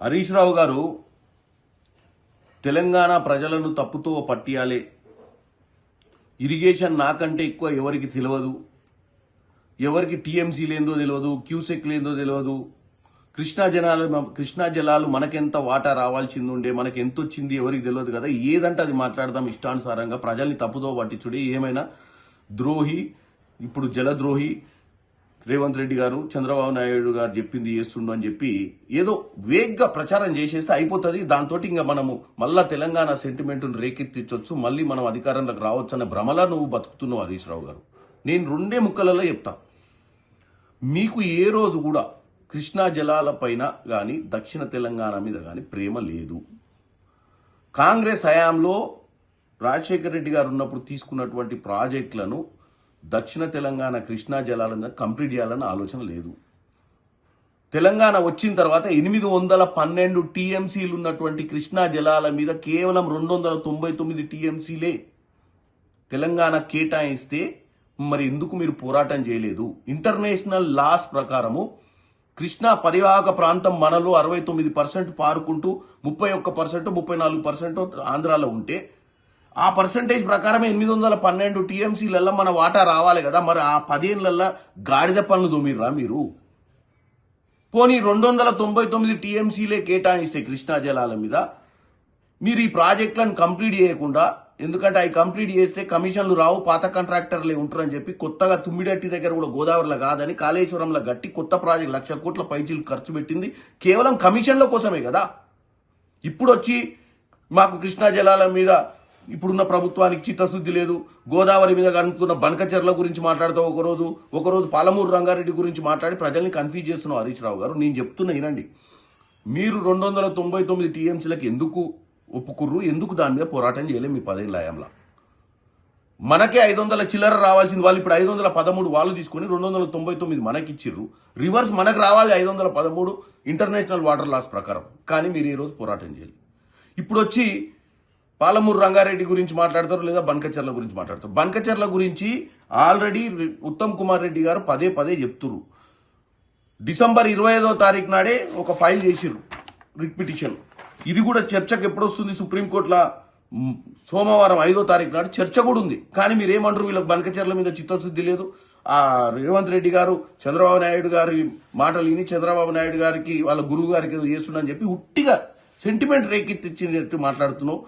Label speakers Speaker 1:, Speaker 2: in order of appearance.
Speaker 1: హరీష్ రావు గారు తెలంగాణ ప్రజలను తప్పుతో పట్టియాలే, ఇరిగేషన్ నాకంటే ఎక్కువ ఎవరికి తెలియదు, ఎవరికి టీఎంసీ లేదో తెలియదు, క్యూసెక్ లేదో తెలియదు, కృష్ణా జలాలు మనకెంత వాటా రావాల్సింది ఉండే, మనకి ఎంత వచ్చింది ఎవరికి తెలియదు కదా, ఏదంటే అది మాట్లాడదాం ఇష్టానుసారంగా, ప్రజల్ని తప్పుదో పట్టించుడే. ఏమైనా ద్రోహి, ఇప్పుడు జలద్రోహి రేవంత్ రెడ్డి గారు, చంద్రబాబు నాయుడు గారు చెప్పింది చేస్తుండు అని చెప్పి ఏదో వేగ్గా ప్రచారం చేసేస్తే అయిపోతుంది. దాంతో ఇంకా మనము మళ్ళా తెలంగాణ సెంటిమెంట్ను రేకెత్తించవచ్చు, మళ్ళీ మనం అధికారంలోకి రావచ్చు అనే భ్రమలా నువ్వు బతుకుతున్నావు హరీష్ రావు గారు. నేను రెండే ముక్కలలో చెప్తా, మీకు ఏ రోజు కూడా కృష్ణా జలాల పైన కానీ దక్షిణ తెలంగాణ మీద కానీ ప్రేమ లేదు. కాంగ్రెస్ హయాంలో రాజశేఖర రెడ్డి గారు ఉన్నప్పుడు తీసుకున్నటువంటి ప్రాజెక్టులను దక్షిణ తెలంగాణ కృష్ణా జలాలను కంప్లీట్ చేయాలన్న ఆలోచన లేదు. తెలంగాణ వచ్చిన తర్వాత 812 టీఎంసీలు ఉన్నటువంటి కృష్ణా జలాల మీద కేవలం 299 టీఎంసీలే తెలంగాణ కేటాయిస్తే మరి ఎందుకు మీరు పోరాటం చేయలేదు? ఇంటర్నేషనల్ లాస్ ప్రకారము కృష్ణా పరివాహక ప్రాంతం మనలో 69% పారుకుంటూ 31%, 34% ఆంధ్రాలో ఉంటే ఆ పర్సంటేజ్ ప్రకారమే 812 టీఎంసీలల్లో మన వాటా రావాలి కదా. మరి ఆ 10 ఏళ్లలో గాడిద పనులు దొమ్మిర్రా మీరు? పోనీ 299 టీఎంసీలే కేటాయిస్తే కృష్ణా జలాల మీద మీరు ఈ ప్రాజెక్టులను కంప్లీట్ చేయకుండా, ఎందుకంటే అవి కంప్లీట్ చేస్తే కమిషన్లు రావు, పాత కాంట్రాక్టర్లే ఉంటారని చెప్పి కొత్తగా తుమ్మిడట్టి దగ్గర కూడా గోదావరిలో కాదని కాళేశ్వరంలో గట్టి కొత్త ప్రాజెక్ట్ 1,00,000 కోట్ల పైచీలు ఖర్చు పెట్టింది కేవలం కమిషన్ల కోసమే కదా. ఇప్పుడు వచ్చి మాకు కృష్ణా జలాల మీద ఇప్పుడున్న ప్రభుత్వానికి చిత్తశుద్ధి లేదు, గోదావరి మీద కనుక్కున్న బనకచెర్ల గురించి మాట్లాడుతూ ఒకరోజు పాలమూరు రంగారెడ్డి గురించి మాట్లాడి ప్రజల్ని కన్ఫ్యూజ్ చేస్తున్నావు హరీష్ రావు గారు. నేను చెప్తున్నా వినండి, మీరు 299 టీఎంసీలకు ఎందుకు ఒప్పుకుర్రు, ఎందుకు దాని మీద పోరాటం చేయలేదు? మీ 10 ఏళ్ల హయాంలో మనకే 500 చిల్లర రావాల్సింది, వాళ్ళు ఇప్పుడు 513 వాళ్ళు తీసుకొని 299 మనకిచ్చిర్రు. రివర్స్ మనకు రావాలి 513 ఇంటర్నేషనల్ వాటర్ లాస్ ప్రకారం. కానీ మీరు ఈ రోజు పోరాటం చేయలేదు. ఇప్పుడు వచ్చి పాలమూరు రంగారెడ్డి గురించి మాట్లాడతారు, లేదా బనకచెర్ల గురించి మాట్లాడతారు. బనకచెర్ల గురించి ఆల్రెడీ ఉత్తమ్ కుమార్ రెడ్డి గారు పదే చెప్తున్నారు. డిసెంబర్ 25వ తారీఖు నాడే ఒక ఫైల్ చేసిర్రు, రిట్ పిటిషన్. ఇది కూడా చర్చకు ఎప్పుడు వస్తుంది? సుప్రీంకోర్టులో సోమవారం 5వ తారీఖు నాడు చర్చ కూడా ఉంది. కానీ మీరు ఏమంటారు? వీళ్ళకి బనకచెర్ల మీద చిత్తశుద్ధి లేదు. ఆ రేవంత్ రెడ్డి గారు చంద్రబాబు నాయుడు గారి మాటలు విని చంద్రబాబు నాయుడు గారికి వాళ్ళ గురువు గారికి ఏదో చేస్తుండని చెప్పి ఉట్టిగా సెంటిమెంట్ రేకెత్తిచ్చినట్టు మాట్లాడుతున్నావు.